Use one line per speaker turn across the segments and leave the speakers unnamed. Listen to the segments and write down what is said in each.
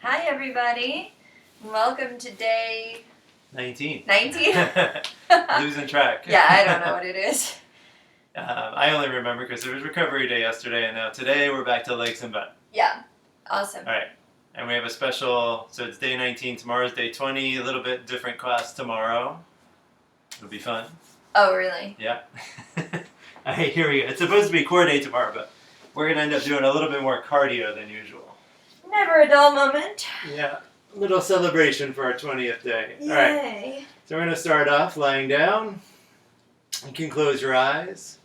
Hi everybody, welcome to day
19.
19?
Losing track.
Yeah, I don't know what it is.
I only remember because it was recovery day yesterday, and now today we're back to legs and butt.
Yeah, awesome.
All right, and we have a special, so it's day 19, tomorrow's day 20, a little bit different class tomorrow. It'll be fun.
Oh, really?
Yeah. All right, here we go. It's supposed to be core day tomorrow, but we're going to end up doing a little bit more cardio than usual.
Never a dull moment.
Yeah, a little celebration for our 20th day.
Yay.
All right, so we're going to start off lying down. You can close your eyes.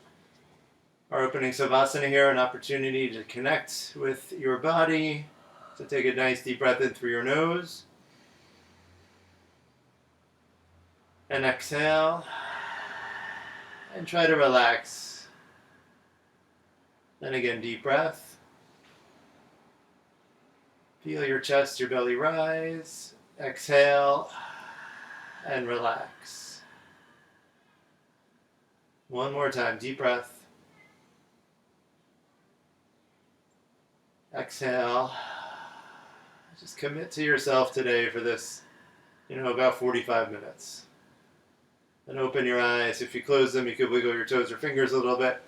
Our opening Savasana here, an opportunity to connect with your body. So take a nice deep breath in through your nose. And exhale. And try to relax. Then again, deep breath. Feel your chest, your belly rise. Exhale. And relax. One more time, deep breath. Exhale. Just commit to yourself today for this, about 45 minutes. And open your eyes. If you close them, you could wiggle your toes or fingers a little bit.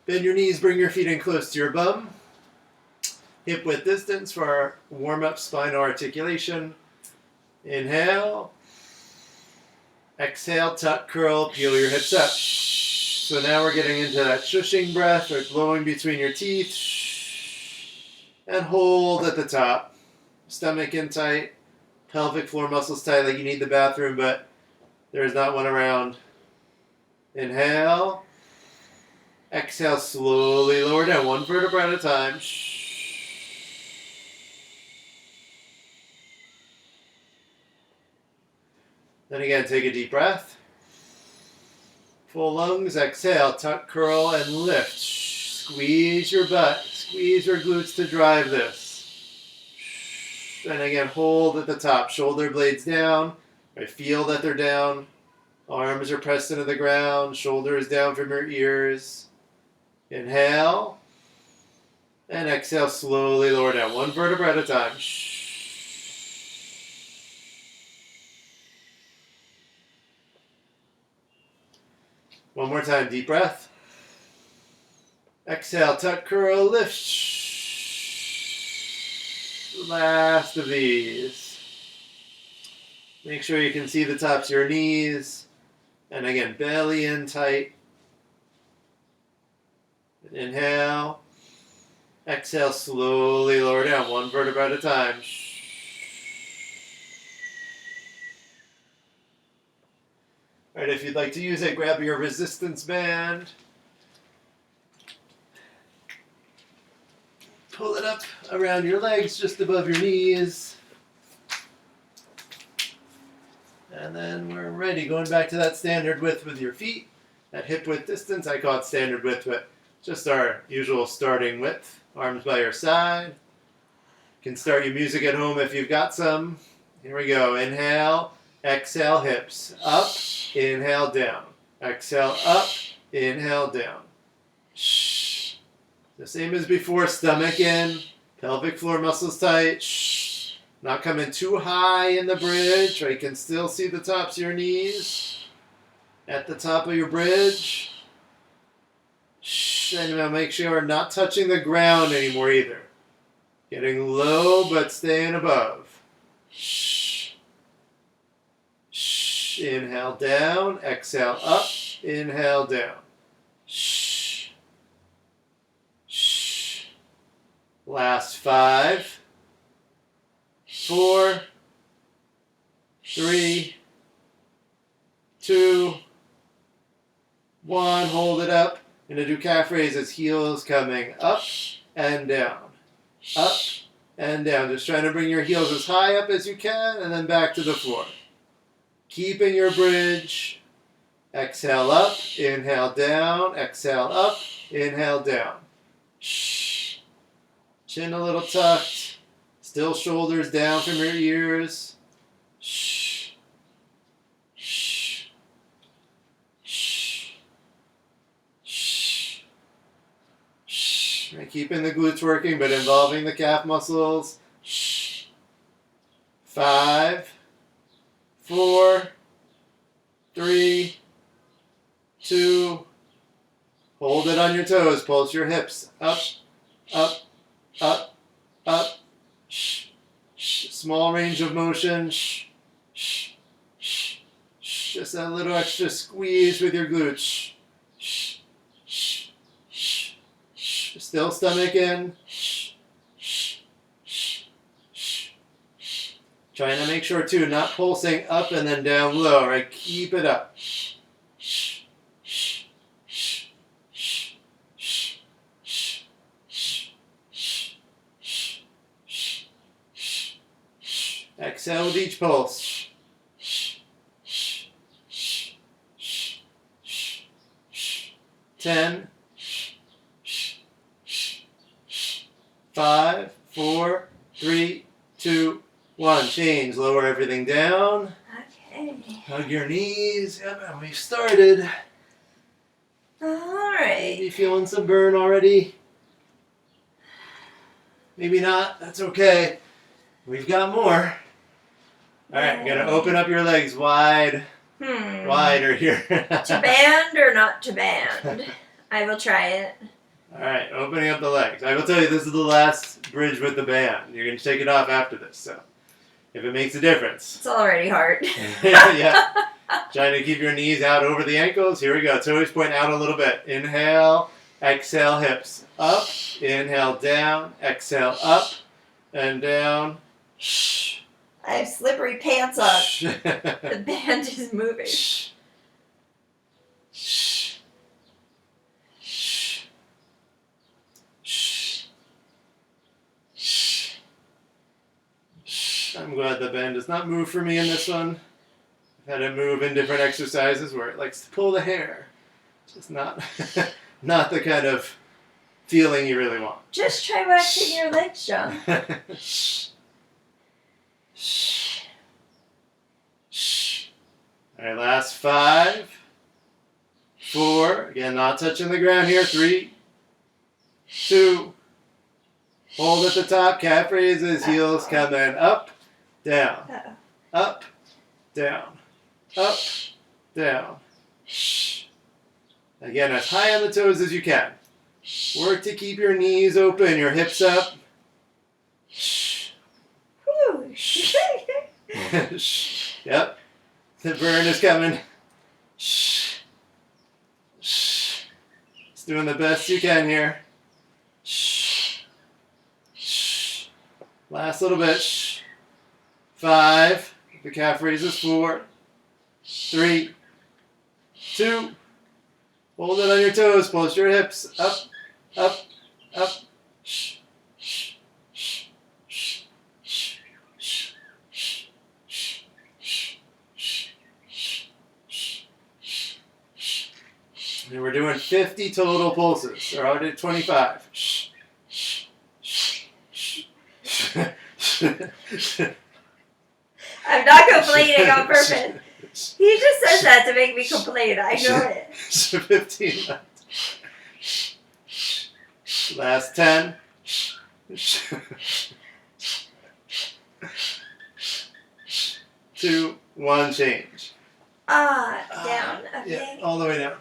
Bend your knees, bring your feet in close to your bum. Hip width distance for our warm-up spinal articulation. Inhale. Exhale, tuck, curl, peel your hips up. So now we're getting into that shushing breath or blowing between your teeth. And hold at the top. Stomach in tight. Pelvic floor muscles tight like you need the bathroom, but there's not one around. Inhale. Exhale, slowly lower down. One vertebra at a time. Then again, take a deep breath. Full lungs. Exhale. Tuck, curl, and lift. Squeeze your butt. Squeeze your glutes to drive this. And again, hold at the top. Shoulder blades down. I feel that they're down. Arms are pressed into the ground. Shoulders down from your ears. Inhale. And exhale, slowly lower down. One vertebra at a time. One more time, deep breath. Exhale, tuck, curl, lift. Last of these. Make sure you can see the tops of your knees. And again, belly in tight. Inhale. Exhale, slowly lower down, one vertebra at a time. All right, if you'd like to use it, grab your resistance band. Pull it up around your legs, just above your knees. And then we're ready. Going back to that standard width with your feet. That hip width distance, I call it standard width, but just our usual starting width. Arms by your side. You can start your music at home if you've got some. Here we go. Inhale, exhale, hips up, inhale, down. Exhale, up, inhale, down. The same as before, stomach in, pelvic floor muscles tight. Not coming too high in the bridge, or you can still see the tops of your knees at the top of your bridge. And now make sure we're not touching the ground anymore either. Getting low, but staying above. Inhale down, exhale up, inhale down. Last 5, 4, 3, 2, 1. Hold it up. Gonna do calf raises, heels coming up and down. Up and down. Just trying to bring your heels as high up as you can and then back to the floor. Keeping your bridge. Exhale up, inhale down, exhale up, inhale down. Chin a little tucked. Still shoulders down from your ears. Keeping the glutes working, but involving the calf muscles. 5, 4, 3, 2. Hold it on your toes. Pulse your hips up, up, up, up. Small range of motion. Just a little extra squeeze with your glutes. Still stomach in. Trying to make sure too, not pulsing up and then down low, right? Keep it up. Exhale with each pulse. 10, 5, 4, 3, 2, 1. Change. Lower everything down.
Okay.
Hug your knees. Yep, and we've started.
Alright.
Maybe feeling some burn already. Maybe not. That's okay. We've got more. Alright, gonna open up your legs wide. Wider here.
To band or not to band? I will try it.
Alright, opening up the legs. I will tell you, this is the last bridge with the band. You're going to take it off after this, so if it makes a difference.
It's already hard.
Yeah. Trying to keep your knees out over the ankles. Here we go. Toes point out a little bit. Inhale, exhale, hips up. Inhale, down. Exhale, up and down.
I have slippery pants up. The band is moving. I'm glad the band does not move for me in this one. I've had it move in different exercises where it likes to pull the hair. Just not, not the kind of feeling you really want. Just try waxing your legs, John.
Alright, last 5, 4, again, not touching the ground here. 3, 2, hold at the top, calf raises, heels come in, up, down, up, down, up, down. Again, as high on the toes as you can. Work to keep your knees open, your hips up.
Whew.
Yep. The burn is coming. Just doing the best you can here. Last little bit. 5. The calf raises. 4, 3, 2. Hold it on your toes. Pulse your hips. Up, up, up. And we're doing 50 total pulses. We're already at 25.
I'm not complaining on purpose. He just says that to make me complain. I know it.
15 left. Last 10. 2, 1, change.
Down. Okay.
Yeah, all the way down.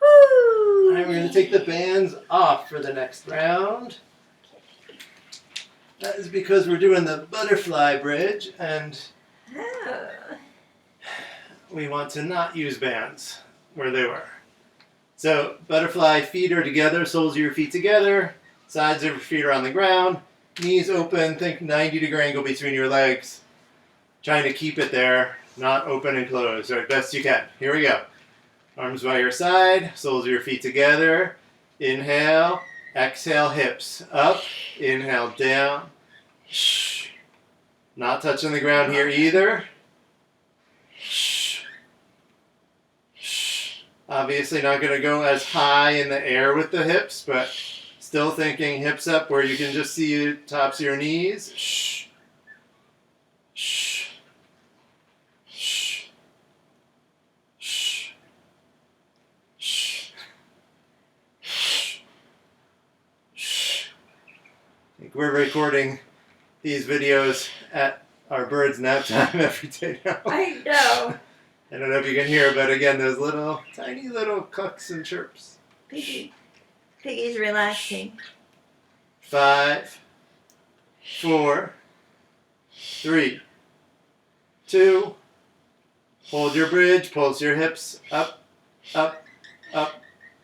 Woo.
Alright, we're going to take the bands off for the next round. That is because we're doing the butterfly bridge, and we want to not use bands where they were. So, butterfly, feet are together, soles of your feet together, sides of your feet are on the ground, knees open, think 90-degree angle between your legs. Trying to keep it there, not open and closed, or best you can. Here we go. Arms by your side, soles of your feet together. Inhale, exhale, hips up. Inhale, down. Not touching the ground here either. Obviously not going to go as high in the air with the hips, but still thinking hips up where you can just see the tops of your knees. We're recording these videos at
our bird's nap time every day now.
I know.
I don't know if you can hear, but again, those little, tiny little clucks and chirps.
Piggy's relaxing.
5, 4, 3, 2. Hold your bridge, pulse your hips up, up, up,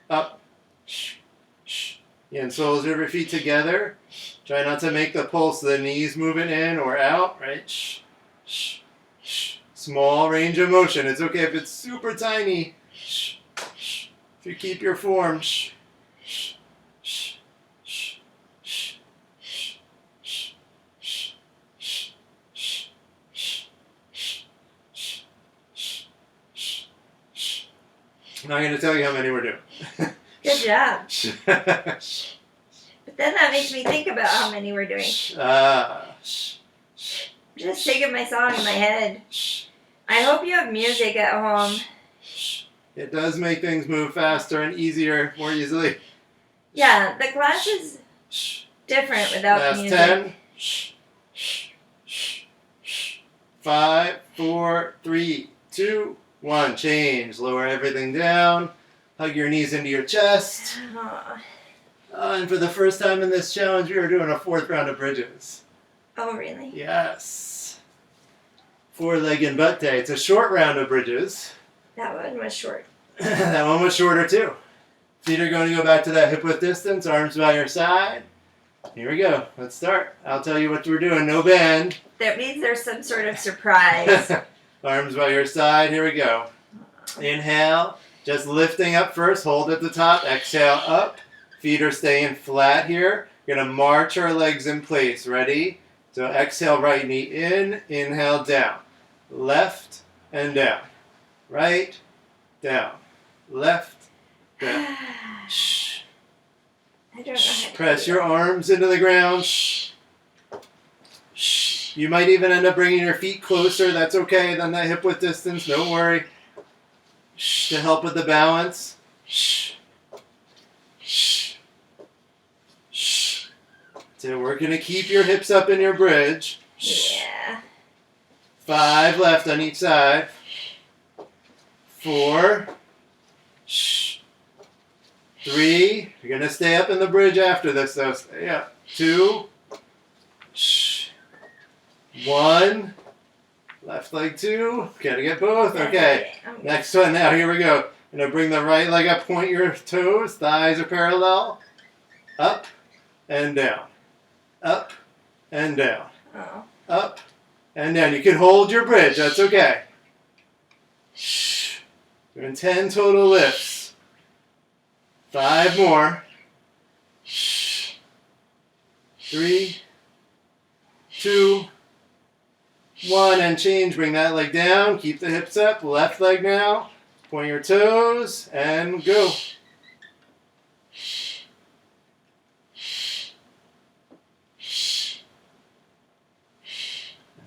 up. Shh, shh. The insoles of your feet together. Try not to make the pulse of the knees moving in or out, right? Shh, shh, shh. Small range of motion. It's okay if it's super tiny. Shh, shh. If you keep your form. Shh, shh, shh, shh, shh, shh, shh, shh, shh, shh, shh, shh, shh, shh, shh. I'm not going to tell you how many we're doing.
Good job. But then that makes me think about how many we're doing. Just singing my song in my head. I hope you have music at home.
It does make things move faster and easier, more easily.
Yeah, the class is different without
Last
music.
10. 5, 4, 3, 2, 1. Change. Lower everything down. Hug your knees into your chest. And for the first time in this challenge, we are doing a 4th round of bridges.
Oh, really?
Yes. 4-leg and butt day. It's a short round of bridges.
That one was short.
That one was shorter too. Feet are going to go back to that hip width distance, arms by your side. Here we go. Let's start. I'll tell you what we're doing. No bend.
That means there's some sort of surprise.
Arms by your side. Here we go. Inhale. Just lifting up first. Hold at the top. Exhale up. Feet are staying flat here. We're going to march our legs in place. Ready? So exhale, right knee in. Inhale, down. Left and down. Right, down. Left, down. Shh.
I don't know how to
Press
do
your
that.
arms into the ground. Shh. Shh. You might even end up bringing your feet closer. That's okay. Then that hip width distance. Don't worry. Shh. To help with the balance. Shh. Shh. Shh. So we're going to keep your hips up in your bridge. Shh.
Yeah.
5 left on each side. 4. Shh. 3. You're going to stay up in the bridge after this, though. Stay up. 2. Shh. 1. Left leg 2. Gotta get both. Okay. Next one now. Here we go. Going to bring the right leg up. Point your toes. Thighs are parallel. Up and down. Up and down.
Oh.
Up and down. You can hold your bridge. That's okay. Shh. Doing 10 total lifts. 5 more. Shh. 3, 2, 1, and change. Bring that leg down. Keep the hips up. Left leg now. Point your toes and go.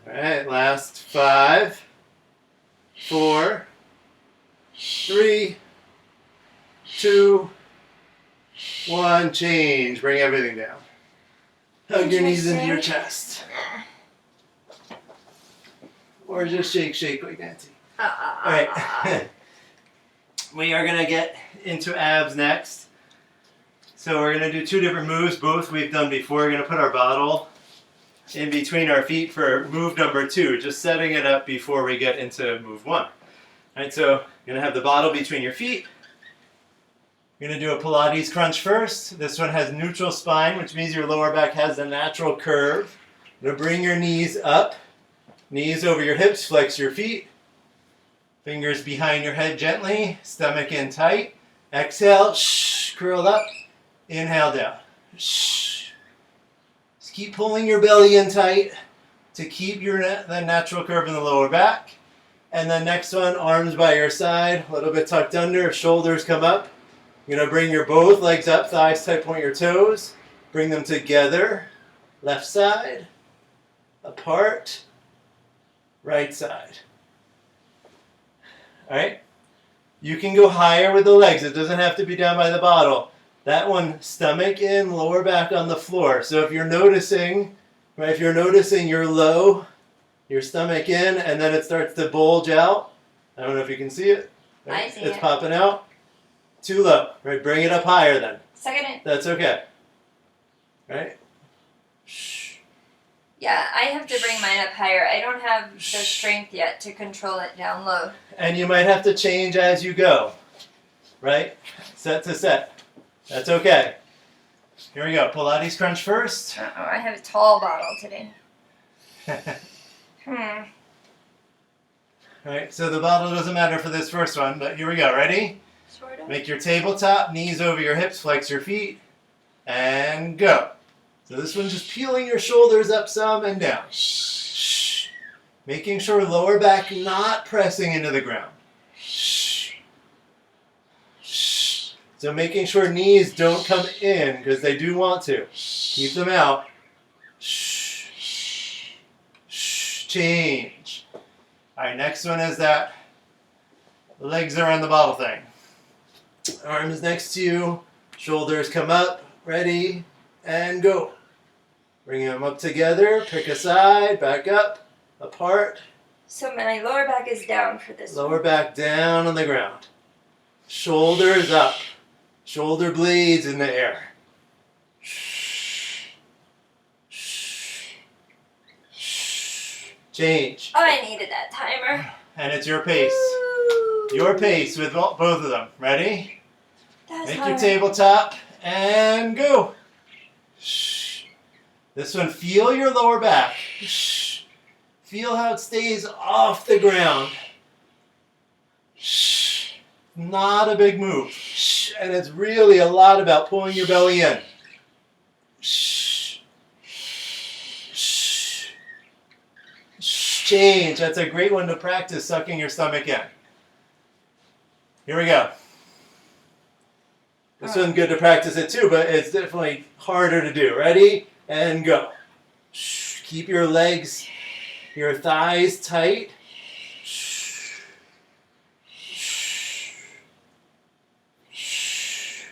All right, last 5, 4, 3, 2, 1. Change. Bring everything down. Hug your knees into your chest. Or just shake like Nancy. All right. We are going to get into abs next. So we're going to do 2 different moves, both we've done before. We're going to put our bottle in between our feet for move number 2, just setting it up before we get into move 1. All right, so you're going to have the bottle between your feet. You're going to do a Pilates crunch first. This one has neutral spine, which means your lower back has a natural curve. You're going to bring your knees up, knees over your hips, flex your feet. Fingers behind your head gently, stomach in tight. Exhale, shh, curl up. Inhale down. Shh. Just keep pulling your belly in tight to keep the natural curve in the lower back. And then next one, arms by your side, a little bit tucked under, shoulders come up. You're going to bring your both legs up, thighs tight, point your toes. Bring them together. Left side, apart, right side. All right? You can go higher with the legs. It doesn't have to be down by the bottle. That one, stomach in, lower back on the floor. So if you're noticing, right, if you're noticing you're low
your stomach in, and then it starts to bulge out. I don't know if you can see it.
I see
It's
it.
popping out. Too low. Right, bring it up higher then.
Suck it in.
That's okay. Right? Shh.
Yeah, I have to bring mine up higher. I don't have the strength yet to control it down low.
And you might have to change as you go. Right? Set to set. That's okay. Here we go. Pilates crunch first.
Uh-oh, I have a tall bottle today.
Alright, so the bottle doesn't matter for this first one, but here we go. Ready?
Sort of.
Make your tabletop, knees over your hips, flex your feet, and go. So this one's just peeling your shoulders up some and down. Shh. Making sure lower back not pressing into the ground. Shh. Shh. So making sure knees don't come in because they do want to. Keep them out. Shh. Shh. Change. Alright, next one is that legs around the bottle thing. Arms next to you, shoulders come up, ready, and go. Bring them up together, pick a side, back up, apart.
So my lower back is down for this
Lower
one.
back down on the ground. Shoulders up, shoulder blades in the air. Change.
Oh, I needed that timer.
And it's your pace.
Woo.
Your pace with both of them. Ready?
That's
Make
hard.
your tabletop and go. Shh. This one, feel your lower back. Shh. Feel how it stays off the ground. Shh. Not a big move. Shh. And it's really a lot about pulling your belly in. Shh. Shh. Shh. Change. That's a great one to practice sucking your stomach in. Here we go. This one's good to practice it too, but it's definitely harder to do. Ready? And go. Shh. Keep your legs, your thighs tight. Shh. Shh. Shh.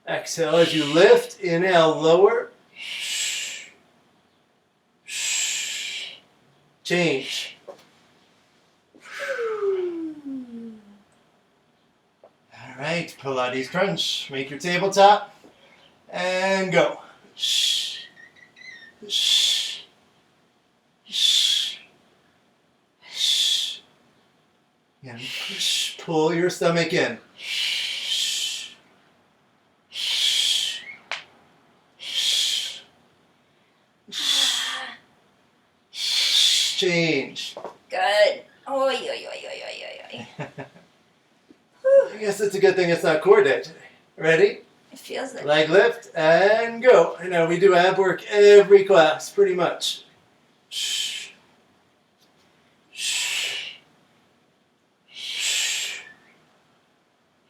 Exhale as you lift. Inhale, lower. Shh. Shh. Change. Alright, Pilates crunch. Make your tabletop and go. Shh. Shh. Shh. Shh. And push. Pull your stomach in. Shh. Shh. Shh. Shh. Change.
Good. Oy, oy, oy, oy, oy, oy, oy.
I guess it's a good thing it's not core day today. Ready?
It feels like
Leg lift and go. I know we do ab work every class, pretty much. Shh. Shh. Shh.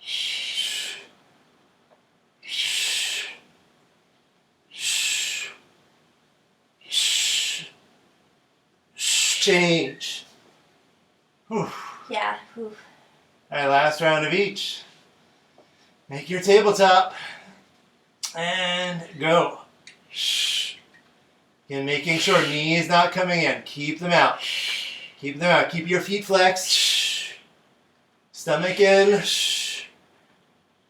Shh. Shh. Shh. Shh. Shh. Change. Whew.
yeah. Whew.
All right, last round of each. Make your tabletop and go. Shh. Again, making sure knees not coming in. Keep them out. Keep them out. Keep your feet flexed. Shh. Stomach in. Shh.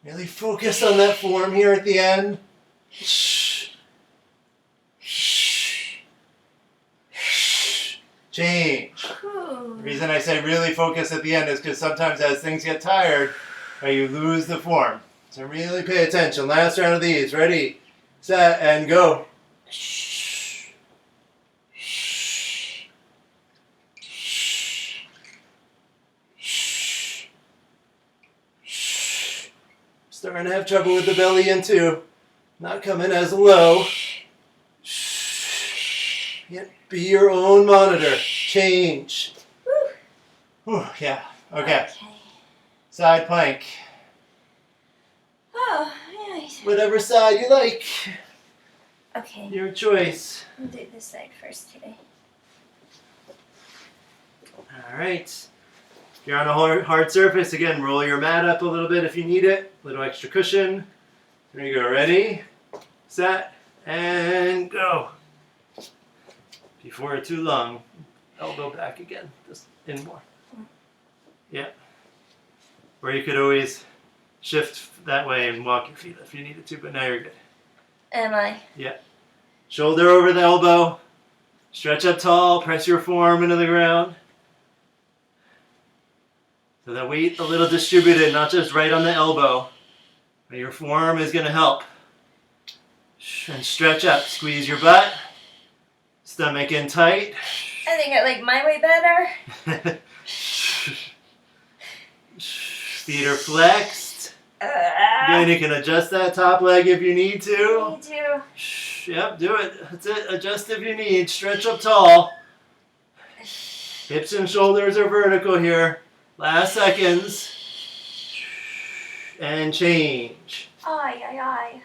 Really focus on that form here at the end. Shh. Shh. Shh. Change.
Whew.
The reason I say really focus at the end is because sometimes as things get tired, you lose the form. So really pay attention. Last round of these. Ready, set, and go. Shh. Shh. Shh. Shh. Shh. Starting to have trouble with the belly in too. Not coming as low. Shh. Be your own monitor. Change. Whew, yeah. Okay. Side plank.
Oh, nice.
Whatever side you like.
Okay.
Your choice.
I'll do this side first today.
Alright. If you're on a hard surface, again, roll your mat up a little bit if you need it. A little extra cushion. There you go. Ready, set, and go. Before it's too long.
elbow back again, just in more. Yeah. Or you could always shift that way and walk your feet if you needed to, but now you're good.
Am I?
Yeah. Shoulder over the elbow. Stretch up tall, press your forearm into the ground. So the weight a little distributed, not just right on the elbow. But your forearm is going to help. And stretch up, squeeze your butt. Stomach in tight.
I think I like my way better.
Feet are flexed. Again, you can adjust that top leg if you need to.
Me too.
Yep, do it. That's it. Adjust if you need. Stretch up tall. Hips and shoulders are vertical here. Last seconds. And change.
Aye, aye, aye.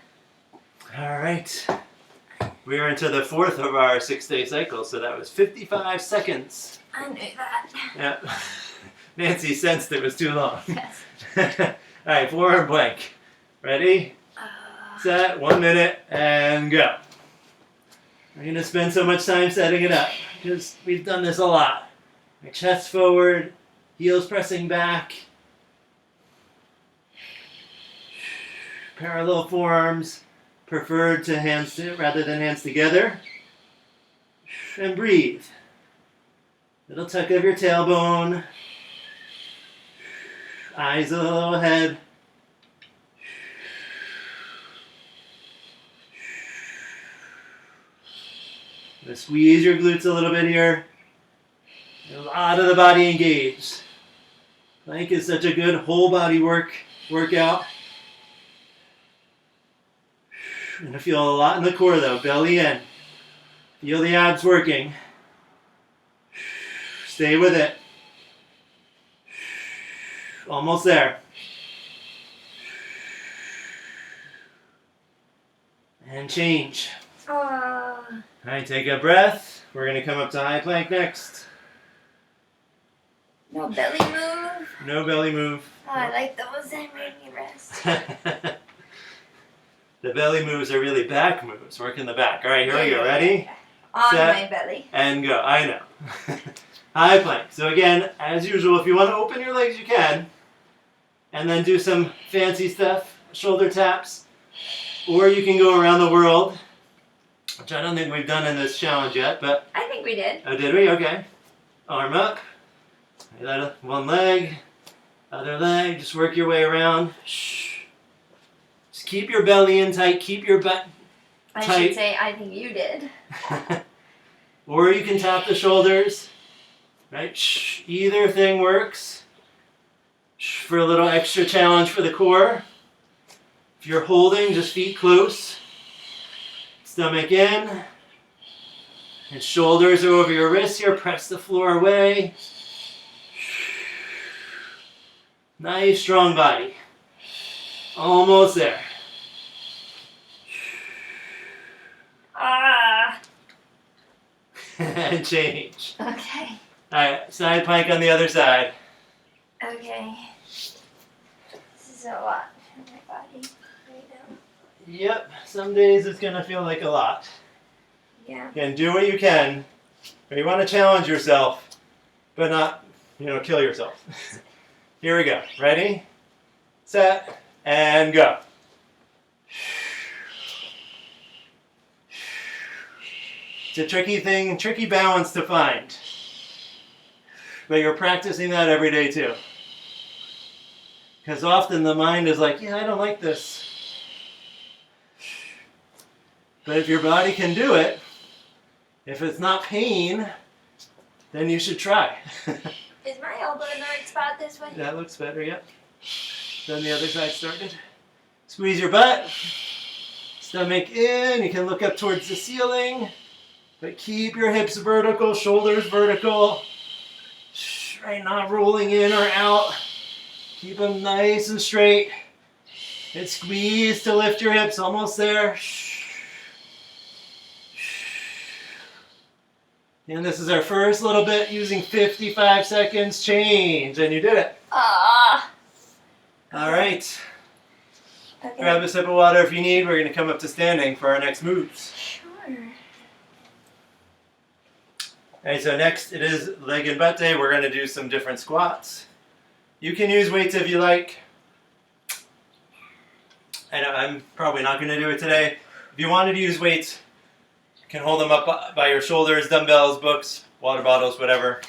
All right. We are into the 4th of our 6-day cycle, so that was 55 seconds.
I knew that.
Yep. Nancy sensed it was too long.
Yes.
All right, forearm plank. Ready? Set, 1 minute, and go. We're going to spend so much time setting it up because we've done this a lot. My chest forward, heels pressing back. Parallel forearms, preferred to hands rather than hands together. And breathe. Little tuck of your tailbone. Eyes a little ahead. Gonna squeeze your glutes a little bit here. A lot of the body engaged. Plank is such a good whole body workout. You're gonna feel a lot in the core though, belly in. Feel the abs working. Stay with it. Almost there. And change. All right, take a breath. We're going to come up to high plank next.
No belly move.
No belly move.
Oh, I like those. They make me rest.
The belly moves are really back moves. Work in the back. All right, here we go. Ready?
On
Set,
my belly.
and go. I know. High plank. So again, as usual, if you want to open your legs, you can. And then do some fancy stuff, shoulder taps. Or you can go around the world, which I don't think we've done in this challenge yet, but...
I think we did.
Oh, did we? Okay. Arm up. One leg, other leg. Just work your way around. Shh. Just keep your belly in tight. Keep your butt tight.
I should say, I think you did.
Or you can tap the shoulders. Right? Shh. Either thing works. Shh. For a little extra challenge for the core. If you're holding, just feet close. Stomach in. And shoulders are over your wrists here. Press the floor away. Nice, strong body. Almost there. And change.
Okay.
Alright, side plank on the other side.
Okay. This is a lot for my body right now.
Yep, some days it's going to feel like a lot.
Yeah.
Again, do what you can. Or you want to challenge yourself, but not, kill yourself. Here we go. Ready, set, and go. It's a tricky thing, tricky balance to find. But you're practicing that every day too. Because often the mind is like, yeah, I don't like this. But if your body can do it, if it's not pain, then you should try.
Is my elbow in the right spot this way?
That looks better, yep. Then the other side started. Squeeze your butt. Stomach in. You can look up towards the ceiling. But keep your hips vertical, shoulders vertical. Right, not rolling in or out. Keep them nice and straight. And squeeze to lift your hips. Almost there. And this is our first little bit using 55 seconds. Change. And you did it.
Ah.
All right.
Okay.
Grab a sip of water if you need. We're going to come up to standing for our next moves.
Sure.
Alright, so next it is leg and butt day. We're going to do some different squats. You can use weights if you like. I'm probably not going to do it today. If you wanted to use weights, you can hold them up by your shoulders, dumbbells, books, water bottles, whatever.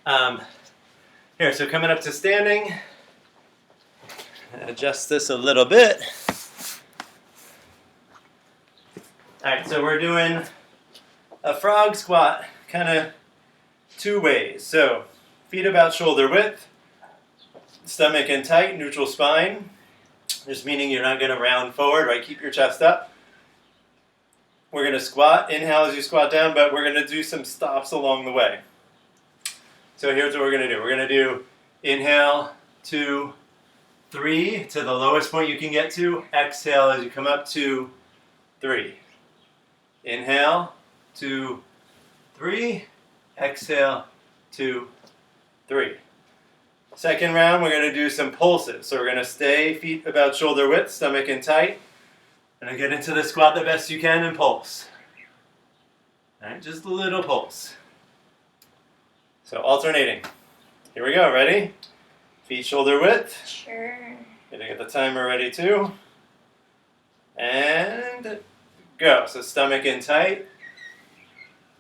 Here, so coming up to standing. Adjust this a little bit. Alright, so we're doing a frog squat, kind of two ways. So, feet about shoulder width, stomach in tight, neutral spine. Just meaning you're not going to round forward, right? Keep your chest up. We're going to squat, inhale as you squat down, but we're going to do some stops along the way. So here's what we're going to do. We're going to do inhale, 2, 3, to the lowest point you can get to. Exhale as you come up, 2, 3. Inhale, 2, 3. Exhale, 2, 3. Second round, we're going to do some pulses. So we're going to stay feet about shoulder width, stomach in tight. And get into the squat the best you can and pulse. All right, just a little pulse. So alternating. Here we go, ready? Feet shoulder width.
Sure.
Gonna get the timer ready too. And go. So stomach in tight.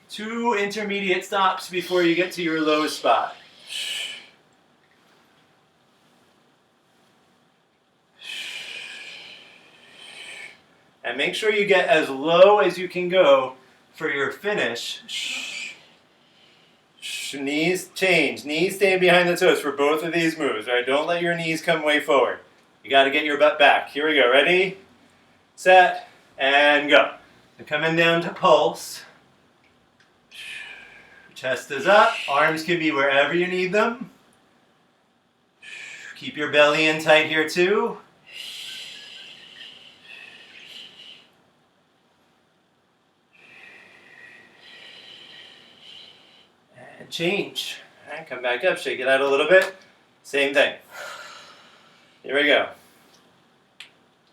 2 intermediate stops before you get to your low spot. And make sure you get as low as you can go for your finish. Knees change. Knees staying behind the toes for both of these moves. Right? Don't let your knees come way forward. You got to get your butt back. Here we go. Ready, set, and go. So coming down to pulse. Chest is up. Arms can be wherever you need them. Keep your belly in tight here too. And change. All right, come back up, shake it out a little bit. Same thing. Here we go.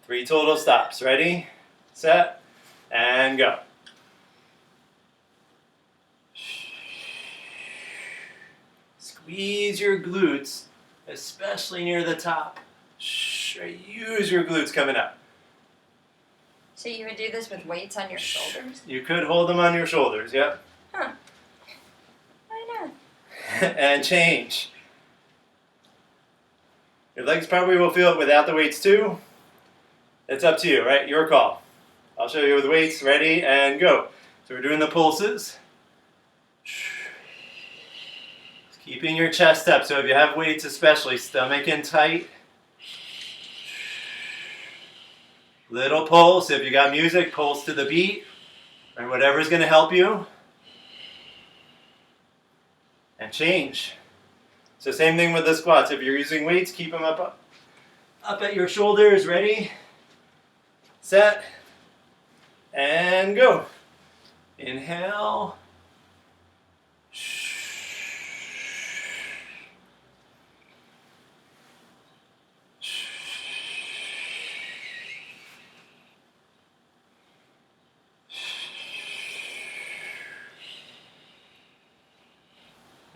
3 total stops. Ready, set, and go. Squeeze your glutes, especially near the top. Use your glutes coming up.
So you would do this with weights on your shoulders?
You could hold them on your shoulders, yep.
Huh. Why not?
And change. Your legs probably will feel it without the weights too. It's up to you, right? Your call. I'll show you with weights. Ready, and go. So we're doing the pulses. Keeping your chest up. So if you have weights, especially stomach in tight. Little pulse. If you got music, pulse to the beat. Or whatever's going to help you. And change. So same thing with the squats. If you're using weights, keep them up at your shoulders. Ready, set, and go. Inhale.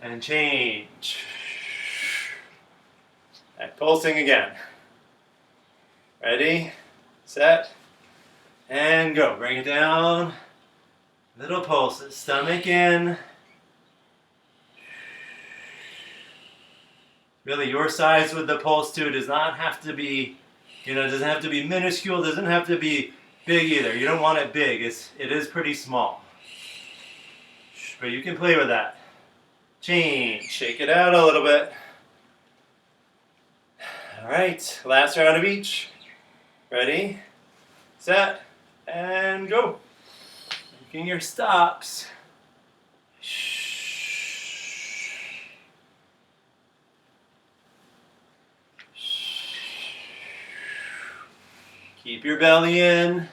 And change. And pulsing again. Ready, set, and go. Bring it down. Little pulses. Stomach in. Really, your size with the pulse too does not have to be, doesn't have to be minuscule, doesn't have to be big either. You don't want it big. It is pretty small. But you can play with that. Change. Shake it out a little bit. All right, last round of each. Ready, set, and go. Making your stops. Keep your belly in.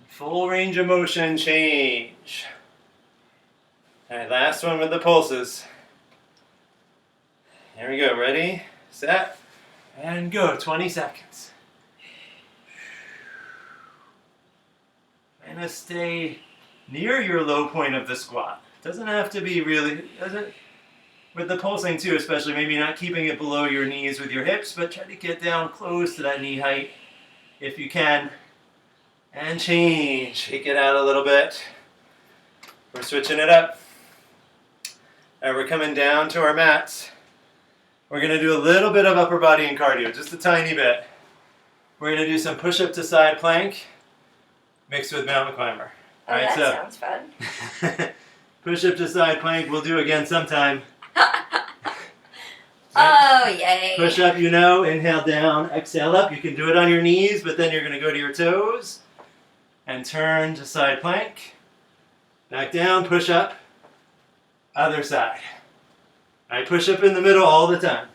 Full range of motion, change. All right, last one with the pulses. Here we go, ready, set, and go, 20 seconds.
gonna stay near your low point of the squat. Doesn't have to be really, doesn't, with the pulsing too, especially, maybe not keeping it below your knees with your hips, but try to get down close to that knee height if you can. And change. Shake it out a little bit. We're switching it up. All right, we're coming down to our mats. We're going to do a little bit of upper body and cardio, just a tiny bit. We're going to do some push-up to side plank mixed with mountain climber.
Oh,
All right,
that sounds fun.
push-up to side plank we'll do again sometime.
Oh, yay.
Push up, you know, inhale down, exhale up. You can do it on your knees, but then you're going to go to your toes and turn to side plank. Back down, push up, other side. All right, push up in the middle all the time.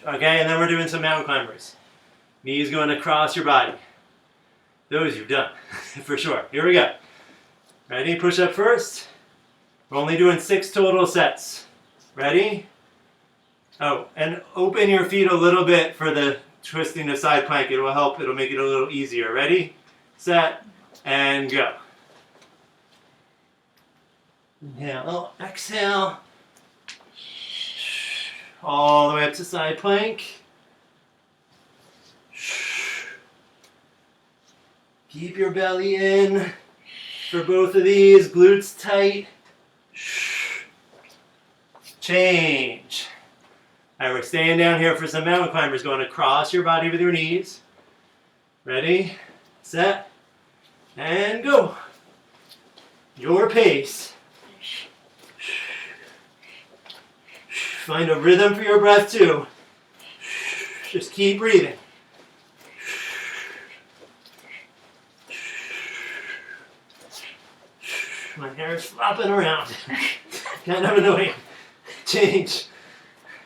Okay, and then we're doing some mountain climbers. Knees going across your body. Those you've done, for sure. Here we go. Ready? Push up first. We're only doing 6 total sets. Ready? Oh, and open your feet a little bit for the twisting to side plank. It will help. It'll make it a little easier. Ready? Set, and go. Inhale, exhale. All the way up to side plank. Keep your belly in for both of these. Glutes tight. Change. All right, we're staying down here for some mountain climbers, going across your body with your knees. Ready, set, and go. Your pace. Find a rhythm for your breath too. Just keep breathing. My hair is flopping around. Kind of annoying. Change.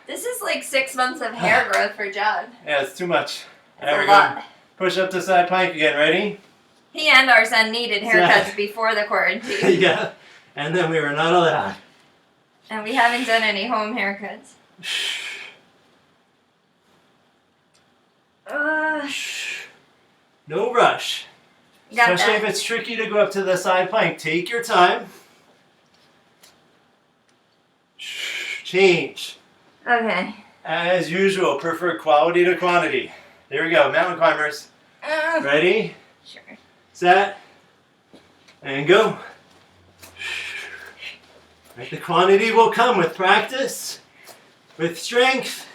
This is like 6 months of hair growth for John.
Yeah, it's too much.
That's
There
a
we
lot.
go. Push up to side plank again. Ready?
He and our son needed haircuts before the quarantine.
Yeah. And then we were not allowed.
And we haven't done any home haircuts.
No rush.
Got
Especially
that.
if it's tricky to go up to the side plank. Take your time. Change.
Okay.
As usual, prefer quality to quantity. There we go. Mountain climbers. Ready?
Sure.
Set. And go. Right, the quantity will come with practice, with strength,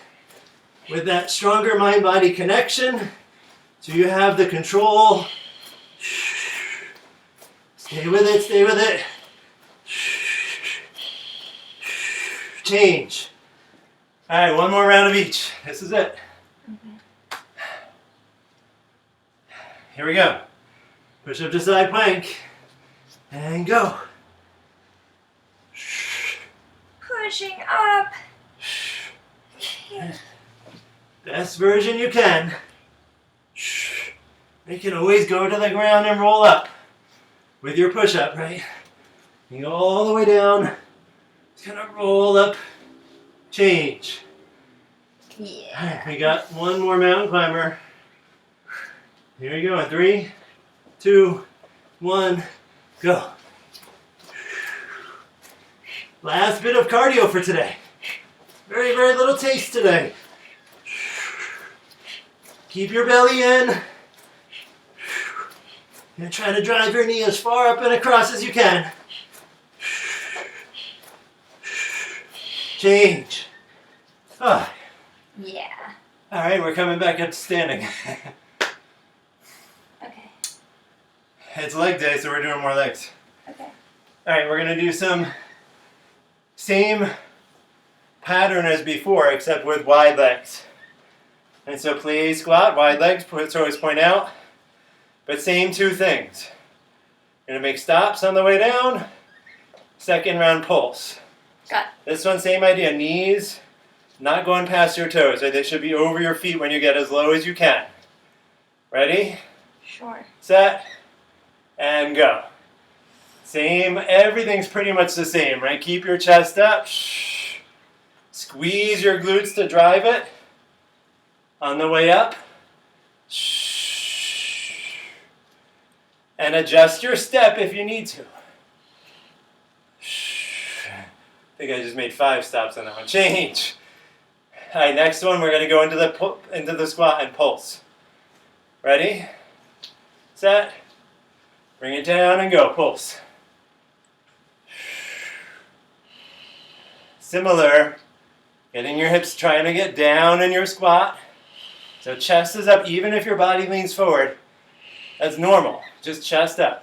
with that stronger mind-body connection. So you have the control. Stay with it, stay with it. Change. All right, one more round of each. This is it.
Okay.
Here we go. Push up to side plank. And go.
Pushing up.
Best version you can. You can always go to the ground and roll up with your push-up, right? You go all the way down. Just gonna roll up. Change.
Yeah.
All right, we got one more mountain climber. Here we go. In 3, 2, 1, go. Last bit of cardio for today. Very, very little taste today. Keep your belly in. And try to drive your knee as far up and across as you can. Change. Ah.
Yeah.
All right, we're coming back up to standing.
Okay.
It's leg day, so we're doing more legs.
Okay.
All right, we're gonna do some same pattern as before, except with wide legs. And so plie squat, wide legs, toes point out, but same 2 things. Gonna make stops on the way down, second round pulse.
Got it.
This one, same idea, knees not going past your toes. Right? They should be over your feet when you get as low as you can. Ready?
Sure.
Set, and go. Same, everything's pretty much the same, right? Keep your chest up. Squeeze your glutes to drive it. On the way up.
And adjust your step if you need to. I think I just made 5 stops on that one. Change. All right, next one, we're going to go into the squat and pulse. Ready? Set. Bring it down and go. Pulse. Similar. Getting your hips, trying to get down in your squat. So chest is up even if your body leans forward. That's normal. Just chest up.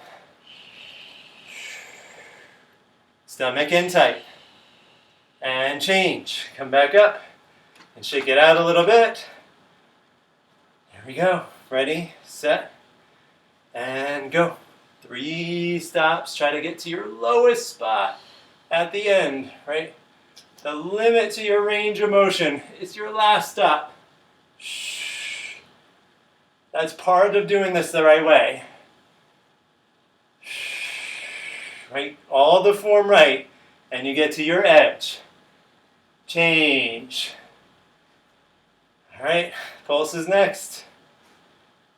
Stomach in tight. And change. Come back up and shake it out a little bit. There we go. Ready, set, and go. 3 stops. Try to get to your lowest spot at the end, right? The limit to your range of motion is your last stop. That's part of doing this the right way. Right? All the form right, and you get to your edge. Change. All right, pulse is next.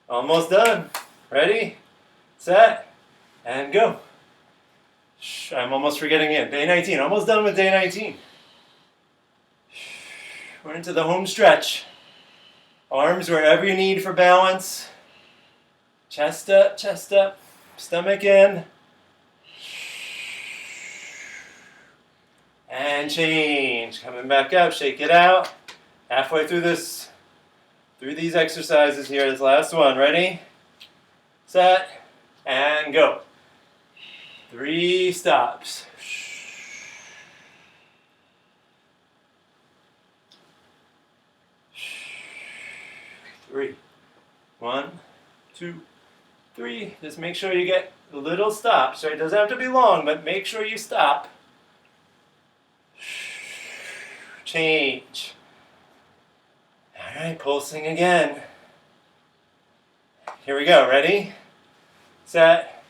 Almost done. Ready, set, and go. I'm almost forgetting it. Day 19, almost done with day 19. We're into the home stretch. Arms wherever you need for balance. Chest up, stomach in. And change. Coming back up, shake it out. Halfway through these exercises here, this last one. Ready, set, and go. 3 stops. 3. 1, 2, 3. Just make sure you get little stops. Right? It doesn't have to be long, but make sure you stop. Change. All right, pulsing again. Here we go. Ready, set,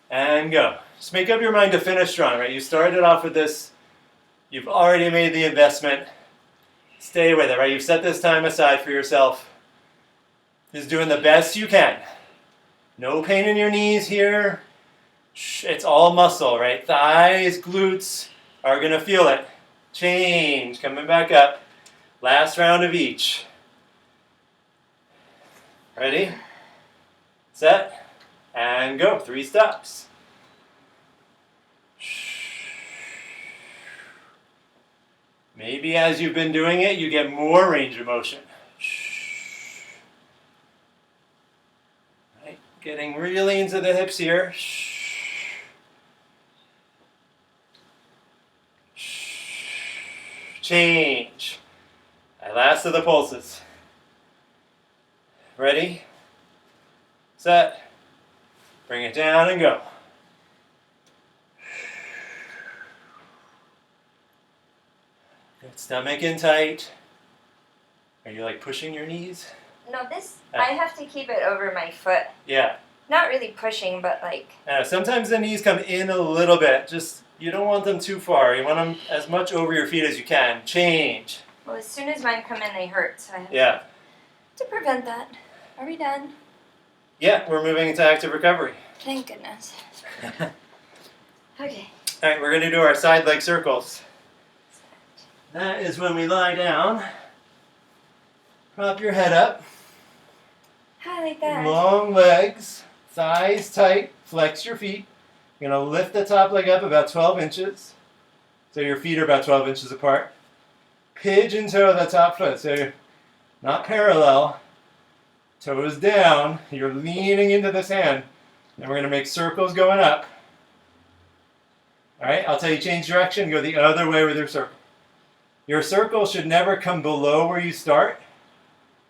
and go. Just make up your mind to finish strong. Right? You started off with this. You've already made the investment. Stay with it. Right? You've set this time aside for yourself. Just doing the best you can. No pain in your knees here. It's all muscle, right? Thighs, glutes are going to feel it. Change. Coming back up. Last round of each. Ready, set, and go. 3 stops. Maybe as you've been doing it, you get more range of motion. Right? Getting really into the hips here. Change. Last of the pulses. Ready, set, bring it down and go. Good. Stomach in tight. Are you like pushing your knees?
No, I have to keep it over my foot.
Yeah.
Not really pushing, but like.
Sometimes the knees come in a little bit. You don't want them too far. You want them as much over your feet as you can. Change.
Well, as soon as mine come in, they hurt. So I have to prevent that. Are we done?
Yeah, we're moving into active recovery.
Thank goodness. Okay.
All right, we're going to do our side leg circles. That is when we lie down. Prop your head up.
I like that.
Long legs, thighs tight, flex your feet. You're going to lift the top leg up about 12 inches. So your feet are about 12 inches apart. Pigeon toe the top foot. So you're not parallel. Toes down. You're leaning into this hand. And we're going to make circles going up. All right, I'll tell you change direction. Go the other way with your circle. Your circle should never come below where you start.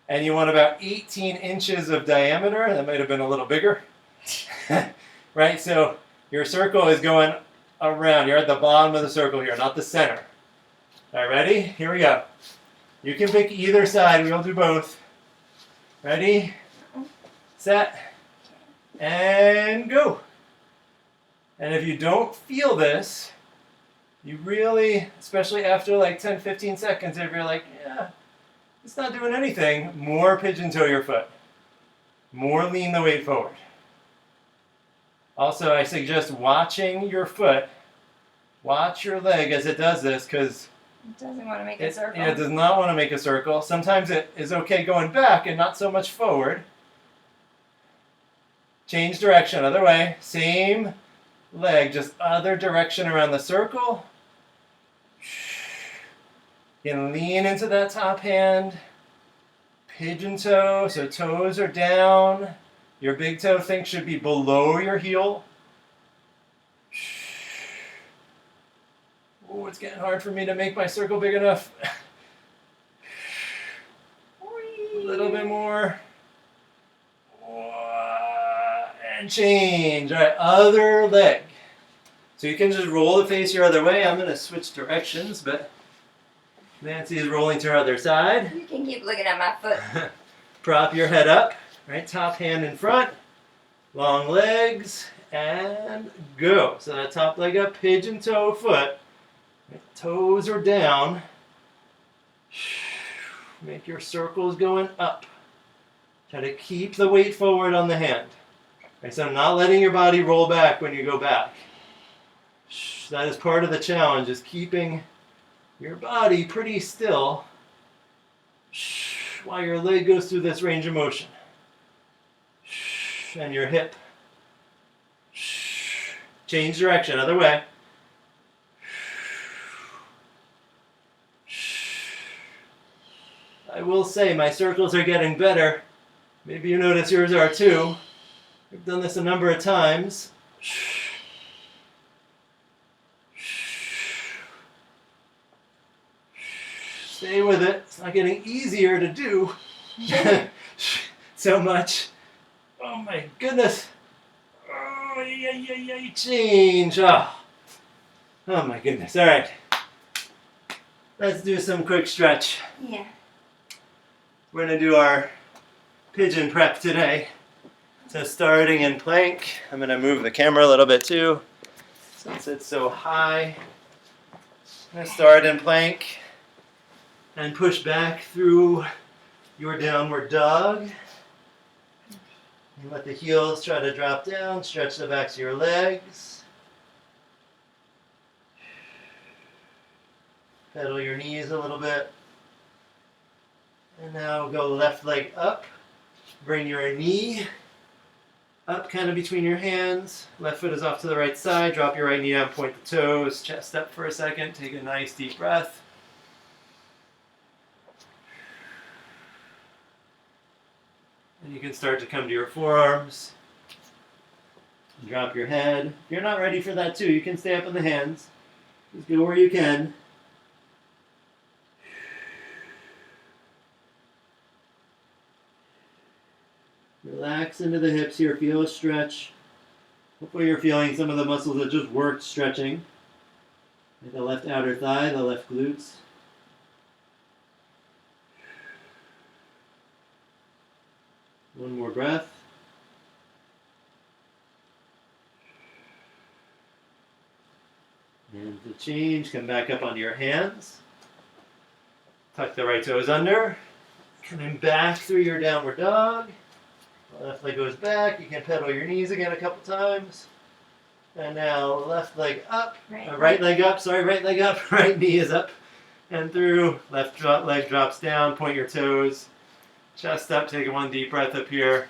And you want about 18 inches of diameter. That might have been a little bigger. Right, so your circle is going around. You're at the bottom of the circle here, not the center. All right, ready? Here we go. You can pick either side. We'll do both. Ready, set, and go. And if you don't feel this, you really, especially after like 10, 15 seconds, if you're like, yeah, it's not doing anything, more pigeon toe your foot. More lean the weight forward. Also, I suggest watching your foot. Watch your leg as it does this because
It doesn't want to make a circle.
it does not want to make a circle. Sometimes it is okay going back and not so much forward. Change direction, other way. Same leg, just other direction around the circle. You can lean into that top hand. Pigeon toe, so toes are down. Your big toe thing should be below your heel. Oh, it's getting hard for me to make my circle big enough. A little bit more. And change. All right, other leg. So you can just roll the face your other way. I'm going to switch directions, but Nancy is rolling to her other side.
You can keep looking at my foot.
Prop your head up. Right, top hand in front. Long legs. And go. So that top leg up, pigeon toe foot. Toes are down. Make your circles going up. Try to keep the weight forward on the hand. Right, so not letting your body roll back when you go back. That is part of the challenge, is keeping your body pretty still while your leg goes through this range of motion. And your hip. Change direction, other way. I will say my circles are getting better. Maybe you notice yours are too. We've done this a number of times. Stay with it. It's not getting easier to do so much. Oh my goodness. Oh, yeah. Change. Oh my goodness. All right. Let's do some quick stretch.
Yeah.
We're going to do our pigeon prep today. So starting in plank, I'm going to move the camera a little bit too, since it's so high. I'm going to start in plank and push back through your downward dog. And let the heels try to drop down, stretch the backs of your legs. Pedal your knees a little bit. And now go left leg up. Bring your knee up kind of between your hands. Left foot is off to the right side. Drop your right knee down, point the toes. Chest up for a second. Take a nice deep breath. And you can start to come to your forearms. Drop your head. If you're not ready for that too, you can stay up in the hands. Just go where you can. Relax into the hips here. Feel a stretch. Hopefully you're feeling some of the muscles that just worked stretching. Like the left outer thigh, the left glutes. One more breath. And to change, come back up onto your hands. Tuck the right toes under. Coming back through your downward dog. Left leg goes back. You can pedal your knees again a couple times. And now left leg up. Right leg up. Sorry, right leg up. Right knee is up and through. Left leg drops down. Point your toes. Chest up. Take one deep breath up here.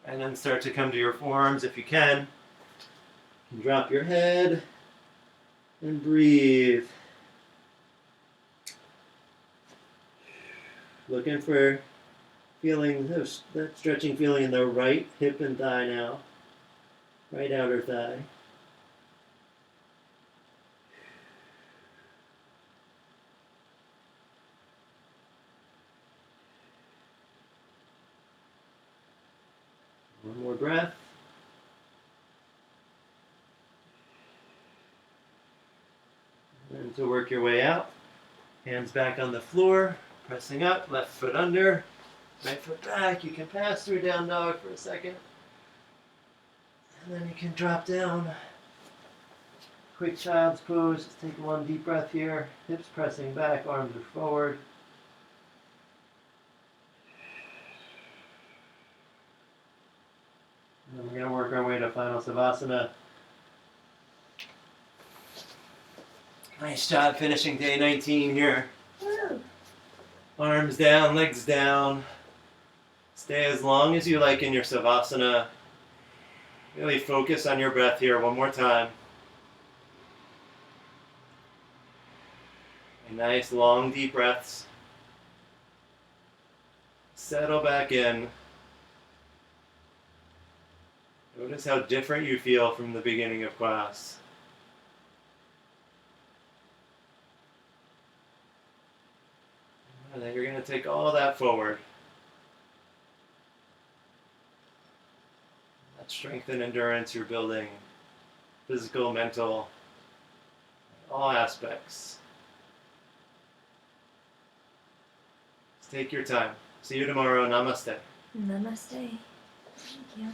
And then start to come to your forearms if you can. And drop your head and breathe. Looking for feeling, that stretching feeling in the right hip and thigh now. Right outer thigh. One more breath. And to work your way out. Hands back on the floor. Pressing up, left foot under, right foot back. You can pass through down dog for a second. And then you can drop down. Quick child's pose. Just take one deep breath here. Hips pressing back, arms are forward.
And we're going to work our way to final Savasana. Nice job finishing day 19 here.
Woo.
Arms down, legs down. Stay as long as you like in your Savasana. Really focus on your breath here one more time. Nice long deep breaths. Settle back in. Notice how different you feel from the beginning of class. And then you're going to take all that forward. That strength and endurance you're building, physical, mental, all aspects. Just take your time. See you tomorrow. Namaste.
Namaste. Thank you.